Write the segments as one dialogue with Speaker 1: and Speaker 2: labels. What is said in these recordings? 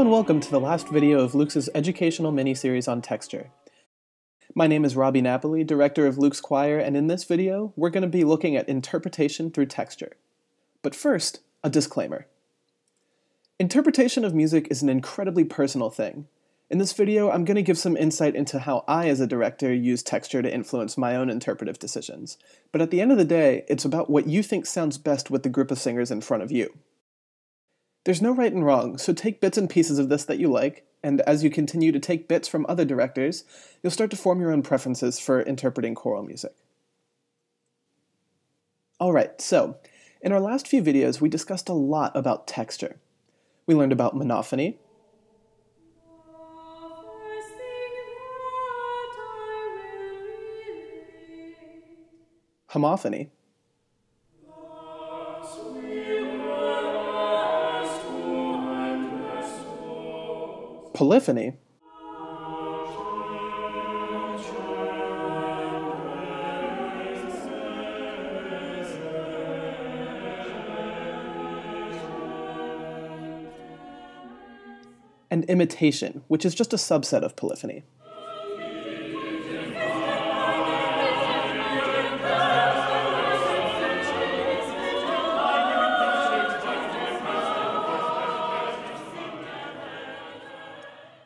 Speaker 1: and welcome to the last video of Luke's educational mini-series on texture. My name is Robby Napoli, director of Luke's Choir, and in this video, we're going to be looking at interpretation through texture. But first, a disclaimer. Interpretation of music is an incredibly personal thing. In this video, I'm going to give some insight into how I, as a director, use texture to influence my own interpretive decisions. But at the end of the day, it's about what you think sounds best with the group of singers in front of you. There's no right and wrong, so take bits and pieces of this that you like, and as you continue to take bits from other directors, you'll start to form your own preferences for interpreting choral music. Alright, so, in our last few videos, we discussed a lot about texture. We learned about monophony, homophony, polyphony, and imitation, which is just a subset of polyphony.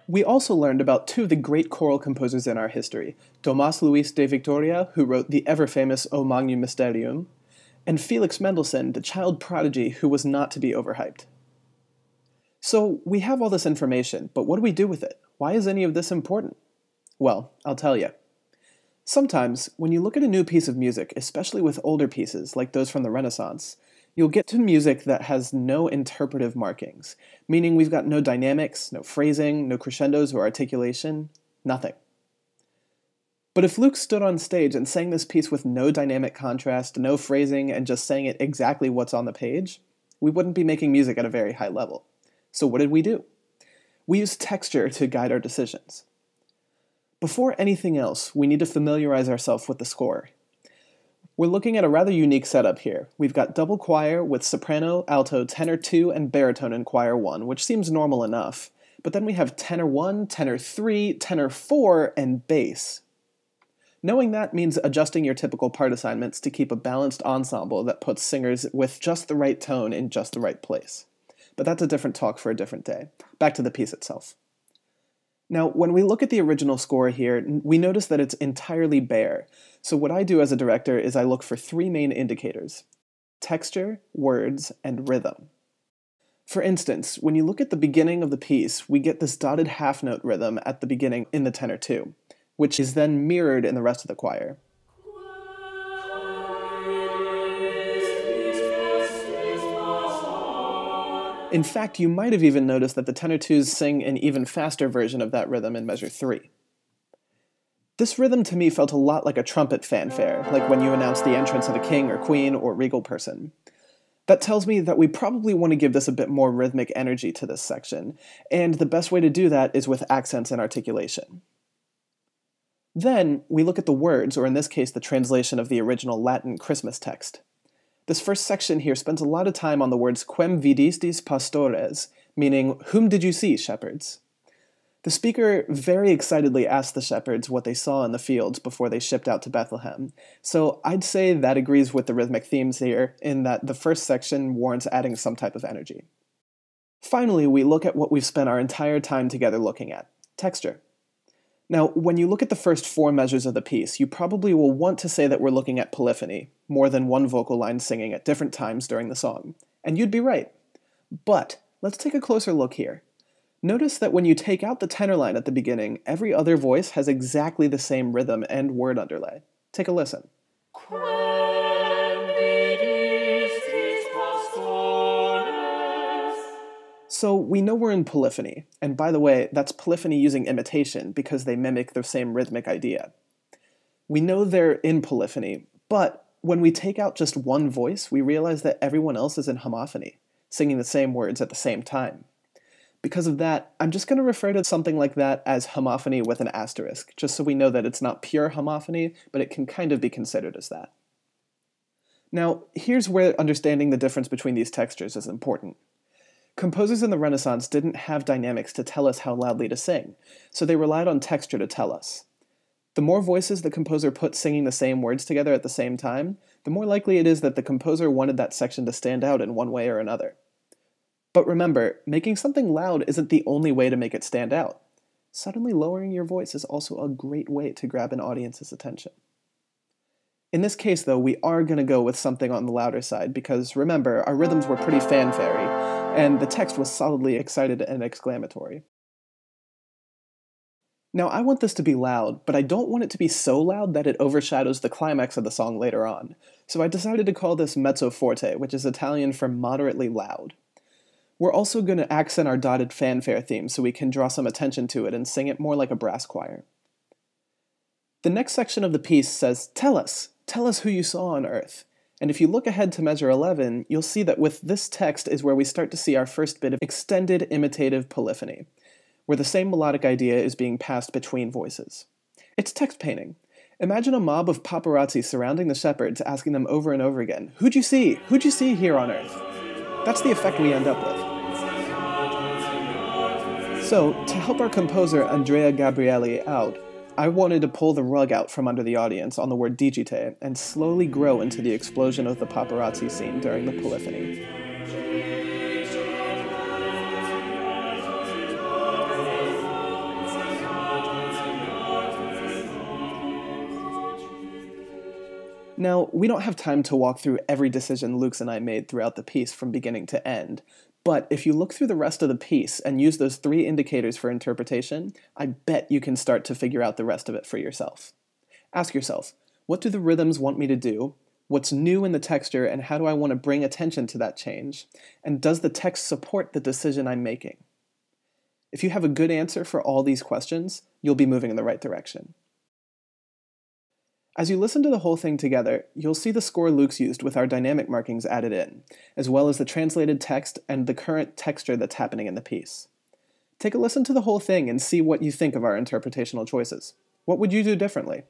Speaker 1: We also learned about two of the great choral composers in our history, Tomás Luis de Victoria, who wrote the ever-famous O Magnum Mysterium, and Felix Mendelssohn, the child prodigy who was not to be overhyped. So, we have all this information, but what do we do with it? Why is any of this important? Well, I'll tell you. Sometimes, when you look at a new piece of music, especially with older pieces, like those from the Renaissance, you'll get to music that has no interpretive markings, meaning we've got no dynamics, no phrasing, no crescendos or articulation, nothing. But if Luke stood on stage and sang this piece with no dynamic contrast, no phrasing, and just sang it exactly what's on the page, we wouldn't be making music at a very high level. So what did we do? We used texture to guide our decisions. Before anything else, we need to familiarize ourselves with the score. We're looking at a rather unique setup here. We've got double choir with soprano, alto, tenor 2, and baritone in choir 1, which seems normal enough. But then we have tenor 1, tenor 3, tenor 4, and bass. Knowing that means adjusting your typical part assignments to keep a balanced ensemble that puts singers with just the right tone in just the right place. But that's a different talk for a different day. Back to the piece itself. Now, when we look at the original score here, we notice that it's entirely bare. So what I do as a director is I look for three main indicators: texture, words, and rhythm. For instance, when you look at the beginning of the piece, we get this dotted half-note rhythm at the beginning in the tenor 2, which is then mirrored in the rest of the choir. In fact, you might have even noticed that the tenor 2s sing an even faster version of that rhythm in measure 3. This rhythm to me felt a lot like a trumpet fanfare, like when you announce the entrance of a king or queen or regal person. That tells me that we probably want to give this a bit more rhythmic energy to this section, and the best way to do that is with accents and articulation. Then, we look at the words, or in this case the translation of the original Latin Christmas text. This first section here spends a lot of time on the words quem vidistis pastores, meaning, whom did you see, shepherds? The speaker very excitedly asked the shepherds what they saw in the fields before they shipped out to Bethlehem, so I'd say that agrees with the rhythmic themes here, in that the first section warrants adding some type of energy. Finally, we look at what we've spent our entire time together looking at: texture. Now, when you look at the first 4 measures of the piece, you probably will want to say that we're looking at polyphony, more than one vocal line singing at different times during the song. And you'd be right. But let's take a closer look here. Notice that when you take out the tenor line at the beginning, every other voice has exactly the same rhythm and word underlay. Take a listen. So we know we're in polyphony, and by the way, that's polyphony using imitation because they mimic the same rhythmic idea. We know they're in polyphony, but when we take out just one voice, we realize that everyone else is in homophony, singing the same words at the same time. Because of that, I'm just going to refer to something like that as homophony with an asterisk, just so we know that it's not pure homophony, but it can kind of be considered as that. Now, here's where understanding the difference between these textures is important. Composers in the Renaissance didn't have dynamics to tell us how loudly to sing, so they relied on texture to tell us. The more voices the composer put singing the same words together at the same time, the more likely it is that the composer wanted that section to stand out in one way or another. But remember, making something loud isn't the only way to make it stand out. Suddenly lowering your voice is also a great way to grab an audience's attention. In this case, though, we are going to go with something on the louder side because, remember, our rhythms were pretty fanfare-y, and the text was solidly excited and exclamatory. Now, I want this to be loud, but I don't want it to be so loud that it overshadows the climax of the song later on, so I decided to call this mezzo forte, which is Italian for moderately loud. We're also going to accent our dotted fanfare theme so we can draw some attention to it and sing it more like a brass choir. The next section of the piece says, tell us who you saw on earth. And if you look ahead to measure 11, you'll see that with this text is where we start to see our first bit of extended imitative polyphony, where the same melodic idea is being passed between voices. It's text painting. Imagine a mob of paparazzi surrounding the shepherds, asking them over and over again, who'd you see? Who'd you see here on earth? That's the effect we end up with. So, to help our composer Andrea Gabrielli out, I wanted to pull the rug out from under the audience on the word digite and slowly grow into the explosion of the paparazzi scene during the polyphony. Now, we don't have time to walk through every decision Lux and I made throughout the piece from beginning to end, but if you look through the rest of the piece and use those 3 indicators for interpretation, I bet you can start to figure out the rest of it for yourself. Ask yourself, what do the rhythms want me to do? What's new in the texture, and how do I want to bring attention to that change? And does the text support the decision I'm making? If you have a good answer for all these questions, you'll be moving in the right direction. As you listen to the whole thing together, you'll see the score Lux used with our dynamic markings added in, as well as the translated text and the current texture that's happening in the piece. Take a listen to the whole thing and see what you think of our interpretational choices. What would you do differently?